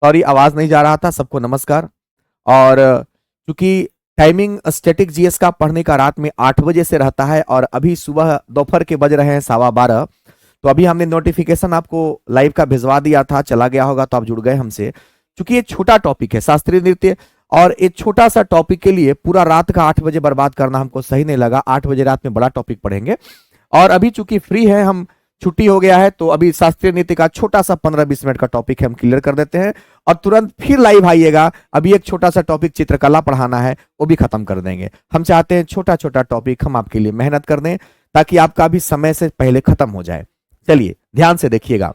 Sorry, आवाज नहीं जा रहा था। सबको नमस्कार। और चूंकि टाइमिंग स्टैटिक जीएस का पढ़ने का रात में 8 बजे से रहता है और अभी सुबह दोपहर के बज रहे हैं 12:15, तो अभी हमने नोटिफिकेशन आपको लाइव का भिजवा दिया था, चला गया होगा तो आप जुड़ गए हमसे। चूंकि ये छोटा टॉपिक है शास्त्रीय नृत्य, और एक छोटा सा टॉपिक के लिए पूरा रात का 8 बजे बर्बाद करना हमको सही नहीं लगा। 8 बजे रात में बड़ा टॉपिक पढ़ेंगे, और अभी चूंकि फ्री है, हम छुट्टी हो गया है, तो अभी शास्त्रीय नृत्य का छोटा सा 15-20 मिनट का टॉपिक है, हम क्लियर कर देते हैं और तुरंत फिर लाइव आइएगा। अभी एक छोटा सा टॉपिक चित्रकला पढ़ाना है, वो भी खत्म कर देंगे। हम चाहते हैं छोटा छोटा टॉपिक हम आपके लिए मेहनत कर दें ताकि आपका भी समय से पहले खत्म हो जाए। चलिए ध्यान से देखिएगा।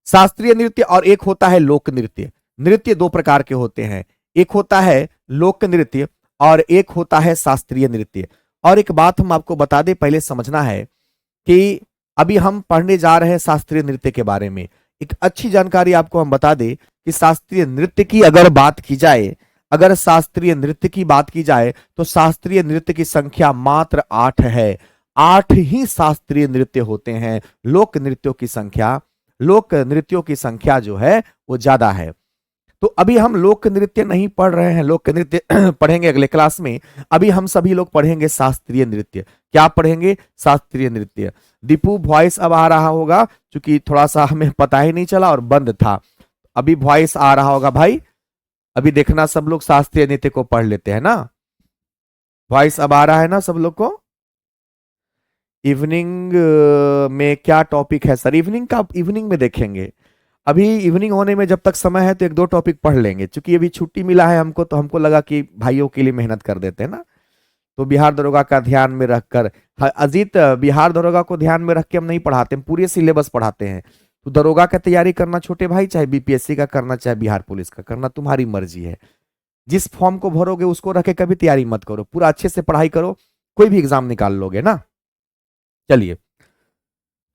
शास्त्रीय नृत्य और एक होता है लोक नृत्य। नृत्य दो प्रकार के होते हैं, एक होता है लोक नृत्य और एक होता है शास्त्रीय नृत्य। और एक बात हम आपको बता दें, पहले समझना है कि अभी हम पढ़ने जा रहे हैं शास्त्रीय नृत्य के बारे में। एक अच्छी जानकारी आपको हम बता दें कि शास्त्रीय नृत्य की अगर बात की जाए, अगर शास्त्रीय नृत्य की बात की जाए तो शास्त्रीय नृत्य की संख्या मात्र 8 है। 8 ही शास्त्रीय नृत्य होते हैं। लोक नृत्यों की संख्या जो है वो ज्यादा है। तो अभी हम लोक नृत्य नहीं पढ़ रहे हैं, लोक नृत्य पढ़ेंगे अगले क्लास में। अभी हम सभी लोग पढ़ेंगे शास्त्रीय नृत्य। क्या पढ़ेंगे? शास्त्रीय नृत्य। दीपू वॉइस अब आ रहा होगा, क्योंकि थोड़ा सा हमें पता ही नहीं चला और बंद था। अभी वॉइस आ रहा होगा भाई, अभी देखना सब लोग शास्त्रीय नृत्य को पढ़ लेते हैं ना। वॉइस अब आ रहा है ना सब लोग को? इवनिंग में क्या टॉपिक है सर? इवनिंग का इवनिंग में देखेंगे। अभी इवनिंग होने में जब तक समय है तो एक दो टॉपिक पढ़ लेंगे, क्योंकि अभी छुट्टी मिला है हमको, तो हमको लगा कि भाइयों के लिए मेहनत कर देते हैं ना। तो बिहार दरोगा का ध्यान में रखकर, अजीत, बिहार दरोगा को ध्यान में रख के हम नहीं पढ़ाते, हम पूरे सिलेबस पढ़ाते हैं। तो दरोगा का तैयारी करना छोटे भाई, चाहे बीपीएससी का करना चाहे बिहार पुलिस का करना, तुम्हारी मर्जी है। जिस फॉर्म को भरोगे उसको रखे कभी तैयारी मत करो, पूरा अच्छे से पढ़ाई करो, कोई भी एग्जाम निकाल लोगे ना। चलिए,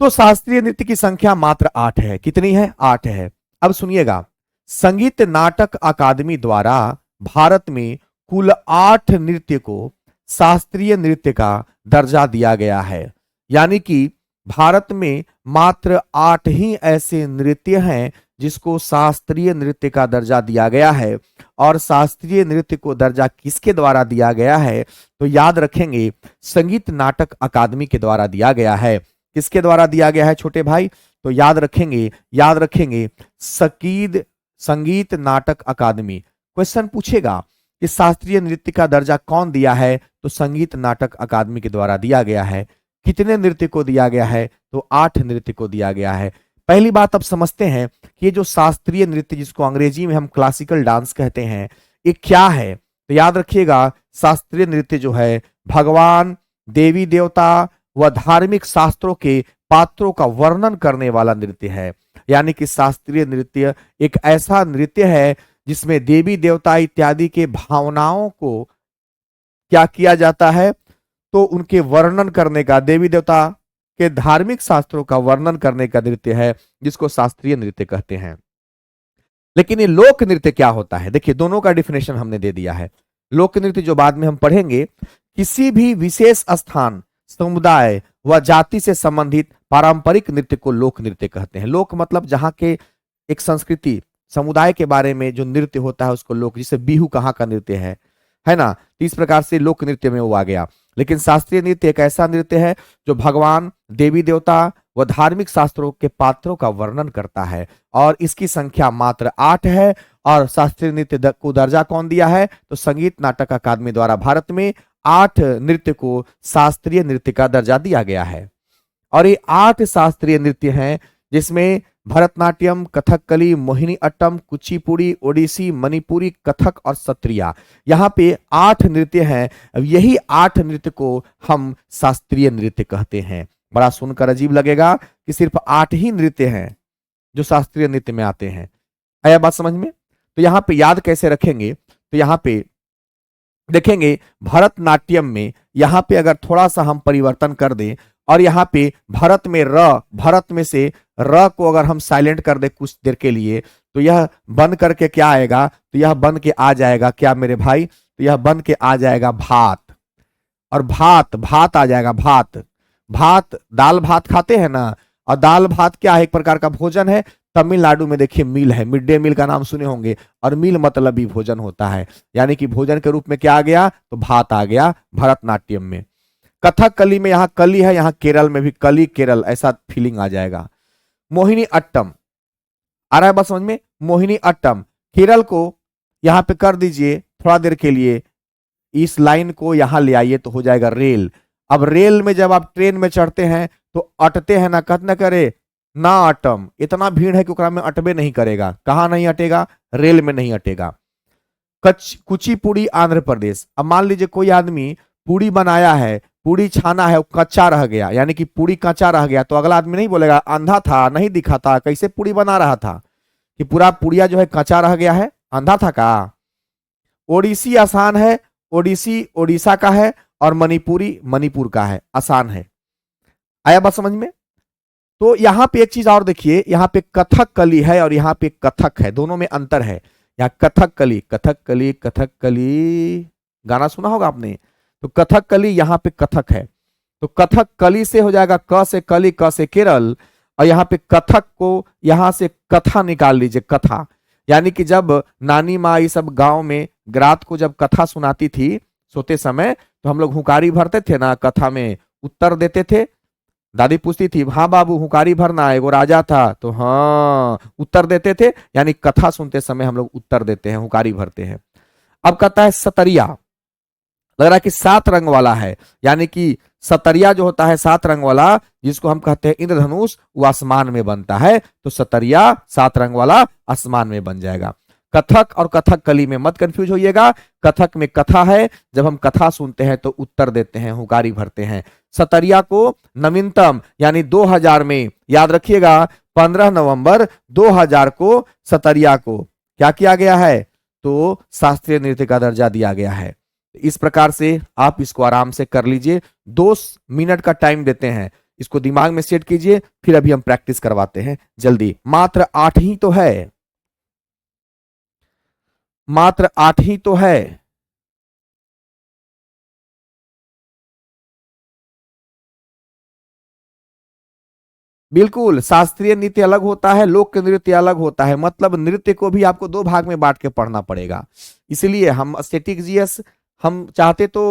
तो शास्त्रीय नृत्य की संख्या मात्र 8 है। कितनी है? 8 है। अब सुनिएगा, संगीत नाटक अकादमी द्वारा भारत में कुल 8 नृत्य को शास्त्रीय नृत्य का दर्जा दिया गया है। यानी कि भारत में मात्र 8 ही ऐसे नृत्य हैं जिसको शास्त्रीय नृत्य का दर्जा दिया गया है। और शास्त्रीय नृत्य को दर्जा किसके द्वारा दिया गया है? तो याद रखेंगे, संगीत नाटक अकादमी के द्वारा दिया गया है। किसके द्वारा दिया गया है छोटे भाई? तो याद रखेंगे संगीत नाटक अकादमी। क्वेश्चन पूछेगा कि शास्त्रीय नृत्य का दर्जा कौन दिया है? तो संगीत नाटक अकादमी के द्वारा दिया गया है। कितने नृत्य को दिया गया है? तो 8 नृत्य को दिया गया है। पहली बात अब समझते हैं कि ये जो शास्त्रीय नृत्य, जिसको अंग्रेजी में हम क्लासिकल डांस कहते हैं, ये क्या है? तो याद रखिएगा, शास्त्रीय नृत्य जो है भगवान, देवी देवता व धार्मिक शास्त्रों के पात्रों का वर्णन करने वाला नृत्य है। यानी कि शास्त्रीय नृत्य एक ऐसा नृत्य है जिसमें देवी देवता इत्यादि के भावनाओं को क्या किया जाता है? तो उनके वर्णन करने का, देवी देवता के धार्मिक शास्त्रों का वर्णन करने का नृत्य है, जिसको शास्त्रीय नृत्य कहते हैं। लेकिन ये लोक नृत्य क्या होता है? देखिए, दोनों का डिफिनेशन हमने दे दिया है। लोक नृत्य जो बाद में हम पढ़ेंगे, किसी भी विशेष स्थान, समुदाय व जाति से संबंधित पारंपरिक नृत्य को लोक नृत्य कहते हैं। लोक मतलब जहां के एक संस्कृति, समुदाय के बारे में जो नृत्य होता है उसको लोक, जिसे बिहू कहाँ का नृत्य है ना। तो इस प्रकार से लोक नृत्य में वो आ गया। लेकिन शास्त्रीय नृत्य एक ऐसा नृत्य है जो भगवान, देवी देवता व धार्मिक शास्त्रों के पात्रों का वर्णन करता है, और इसकी संख्या मात्र 8 है। और शास्त्रीय नृत्य को दर्जा कौन दिया है? तो संगीत नाटक अकादमी द्वारा भारत में 8 नृत्य को शास्त्रीय नृत्य का दर्जा दिया गया है। और ये 8 शास्त्रीय नृत्य हैं, जिसमें भरतनाट्यम, कथकली, मोहिनी अट्टम, कुचिपुड़ी, ओडिसी, मणिपुरी, कथक और सत्रिया, यहाँ पे 8 नृत्य हैं। यही 8 नृत्य को हम शास्त्रीय नृत्य कहते हैं। बड़ा सुनकर अजीब लगेगा कि सिर्फ 8 ही नृत्य हैं जो शास्त्रीय नृत्य में आते हैं। आया बात समझ में? तो यहाँ पे याद कैसे रखेंगे? तो यहाँ पे देखेंगे, भरतनाट्यम में यहाँ पे अगर थोड़ा सा हम परिवर्तन कर दें, और यहाँ पे भरत में भरत में से र को अगर हम साइलेंट कर दे कुछ देर के लिए, तो यह बन करके क्या आएगा? तो यह बन के आ जाएगा क्या मेरे भाई? तो यह बन के आ जाएगा भात। और भात आ जाएगा भात। दाल भात खाते हैं ना, और दाल भात क्या है, एक प्रकार का भोजन है। तमिलनाडु में देखिए मील है, मिड डे मील का नाम सुने होंगे, और मील मतलब भी भोजन होता है, यानी कि भोजन के रूप में क्या आ गया, तो भात आ गया भरतनाट्यम में। कथकली में यहाँ कली है, यहाँ केरल में भी कली केरल, ऐसा फीलिंग आ जाएगा। मोहिनी अट्टम आ रहा है बस समझ में, मोहिनी अट्टम केरल को यहाँ पे कर दीजिए थोड़ा देर के लिए, इस लाइन को यहां ले आइए तो हो जाएगा रेल। अब रेल में जब आप ट्रेन में चढ़ते हैं तो अटते हैं ना, कत न करे ना अटम, इतना भीड़ है कि ओकरा में अटबे नहीं करेगा। कहां नहीं अटेगा, रेल में नहीं अटेगा। कुचिपुड़ी आंध्र प्रदेश। अब मान लीजिए कोई आदमी पूड़ी बनाया है, पूड़ी छाना है, वो कच्चा रह गया, यानी कि पूड़ी कच्चा रह गया, तो अगला आदमी नहीं बोलेगा अंधा था, नहीं दिखा था, कैसे पूड़ी बना रहा था, कि पूरा पुड़िया जो है कच्चा रह गया है, अंधा था का। ओडिसी आसान है, ओडिसी ओडिशा का है, और मणिपुरी मणिपुर का है, आसान है। आया बात समझ में। तो यहां पे एक चीज और देखिए, यहां पे कथकली है और यहां पे कथक है, दोनों में अंतर है। यहाँ कथकली कथकली कथकली गाना सुना होगा आपने, तो कथकली यहाँ पे कथक है, तो कथकली से हो जाएगा क से कली, क से केरल, और यहाँ पे कथक को यहां से कथा निकाल लीजिए, कथा, यानी कि जब नानी माँ ये सब गांव में रात को जब कथा सुनाती थी सोते समय, तो हम लोग हुकारी भरते थे ना, कथा में उत्तर देते थे। दादी पूछती थी हाँ बाबू हुकारी भरना, एगो राजा था, तो हाँ उत्तर देते थे, यानी कथा सुनते समय हम लोग उत्तर देते हैं, हुकारी भरते हैं। अब कहता है सतरिया, लग रहा है कि 7 रंग वाला है, यानी कि सतरिया जो होता है 7 रंग वाला, जिसको हम कहते हैं इंद्रधनुष, वो आसमान में बनता है, तो सतरिया 7 रंग वाला आसमान में बन जाएगा। कथक और कथकली में मत कंफ्यूज होइएगा, कथक में कथा है, जब हम कथा सुनते हैं तो उत्तर देते हैं, हुकारी भरते हैं। सतरिया को नवीनतम यानी 2000 में याद रखिएगा, 15 नवंबर 2000 को सतरिया को क्या किया गया है, तो शास्त्रीय नृत्य का दर्जा दिया गया है। इस प्रकार से आप इसको आराम से कर लीजिए, 2 मिनट का टाइम देते हैं, इसको दिमाग में सेट कीजिए, फिर अभी हम प्रैक्टिस करवाते हैं जल्दी। मात्र 8 ही तो है, मात्र 8 ही तो है। बिल्कुल, शास्त्रीय नृत्य अलग होता है, लोक नृत्य अलग होता है, मतलब नृत्य को भी आपको 2 भाग में बांट के पढ़ना पड़ेगा। इसलिए हम स्टैटिक जीएस हम चाहते तो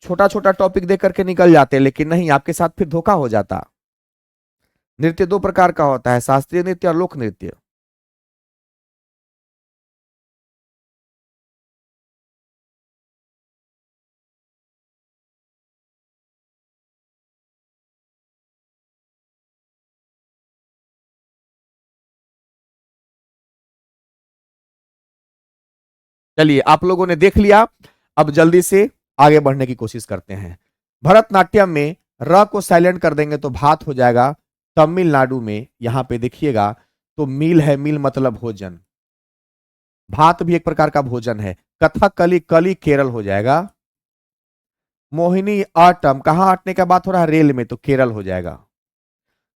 छोटा छोटा टॉपिक दे करके निकल जाते, लेकिन नहीं, आपके साथ फिर धोखा हो जाता। नृत्य 2 प्रकार का होता है, शास्त्रीय नृत्य और लोक नृत्य। चलिए आप लोगों ने देख लिया, अब जल्दी से आगे बढ़ने की कोशिश करते हैं। भरतनाट्यम में र को साइलेंट कर देंगे तो भात हो जाएगा। तमिलनाडु में यहां पे देखिएगा तो मील है, मील मतलब भोजन, भात भी एक प्रकार का भोजन है। कथकली कली केरल हो जाएगा। मोहिनी आटम कहां हटने का बात हो रहा है, रेल में, तो केरल हो जाएगा।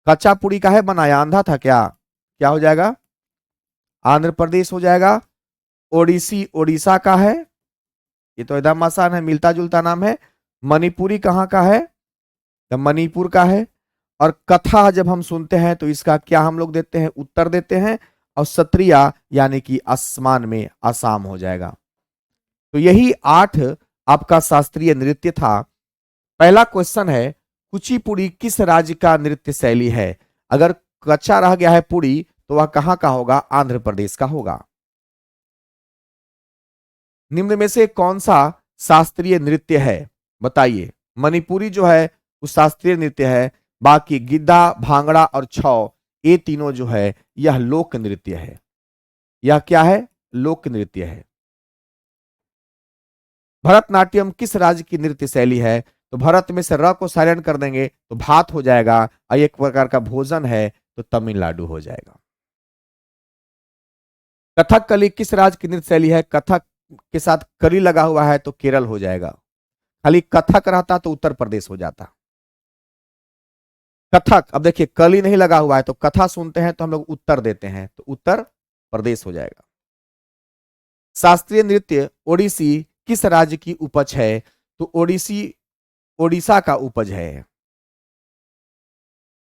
कच्चा पुड़ी का है बनाया, अंधा था क्या, क्या हो जाएगा, आंध्र प्रदेश हो जाएगा। ओडिसी ओडिशा का है, ये तो एकदम आसान है, मिलता जुलता नाम है। मणिपुरी कहाँ का है, तो मणिपुर का है। और कथा जब हम सुनते हैं तो इसका क्या हम लोग देते हैं, उत्तर देते हैं। और सत्रिया यानी कि आसमान में, आसाम हो जाएगा। तो यही 8 आपका शास्त्रीय नृत्य था। पहला क्वेश्चन है, कुचिपुड़ी किस राज्य का नृत्य शैली है। अगर कच्चा रह गया है पुड़ी तो वह कहां का होगा, आंध्र प्रदेश का होगा। निम्न में से कौन सा शास्त्रीय नृत्य है, बताइए। मणिपुरी जो है वो शास्त्रीय नृत्य है, बाकी गिद्धा भांगड़ा और छौ ये तीनों जो है यह लोक नृत्य है। यह क्या है, लोक नृत्य है। भरतनाट्यम किस राज्य की नृत्य शैली है, तो भरत में से र को साइलेंट कर देंगे तो भात हो जाएगा, और एक प्रकार का भोजन है तो तमिलनाडु हो जाएगा। कथकली किस राज्य की नृत्य शैली है, कथक के साथ कली लगा हुआ है तो केरल हो जाएगा। खाली कथक रहता तो उत्तर प्रदेश हो जाता। कथक, अब देखिए कली नहीं लगा हुआ है तो कथा सुनते हैं तो हम लोग उत्तर देते हैं, तो उत्तर प्रदेश हो जाएगा। शास्त्रीय नृत्य ओडिसी किस राज्य की उपज है, तो ओडिसी ओडिशा का उपज है।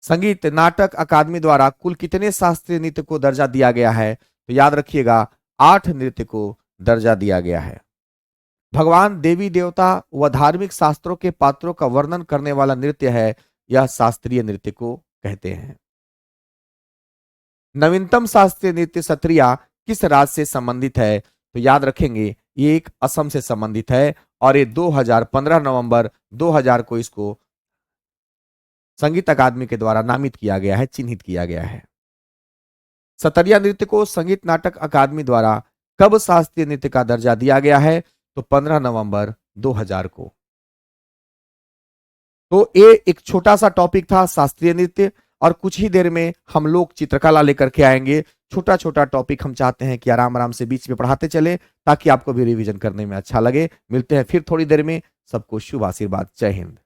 संगीत नाटक अकादमी द्वारा कुल कितने शास्त्रीय नृत्य को दर्जा दिया गया है? तो याद रखिएगा 8 नृत्य को दर्जा दिया गया है। भगवान, देवी देवता व धार्मिक शास्त्रों के पात्रों का वर्णन करने वाला नृत्य है, यह शास्त्रीय नृत्य को कहते हैं। नवीनतम शास्त्रीय नृत्य सत्रिया किस राज्य से संबंधित है? तो याद रखेंगे ये एक असम से संबंधित है और ये 2015 नवंबर 2000 को इसको संगीत अकादमी के द्वारा नामित किया गया है, चिन्हित किया गया है। सतरिया नृत्य को संगीत नाटक अकादमी द्वारा कब शास्त्रीय नृत्य का दर्जा दिया गया है? तो 15 नवंबर 2000 को। तो ये एक छोटा सा टॉपिक था शास्त्रीय नृत्य, और कुछ ही देर में हम लोग चित्रकला लेकर के आएंगे। छोटा छोटा टॉपिक हम चाहते हैं कि आराम आराम से बीच में पढ़ाते चले ताकि आपको भी रिवीजन करने में अच्छा लगे। मिलते हैं फिर थोड़ी देर में। सबको शुभ आशीर्वाद। जय हिंद।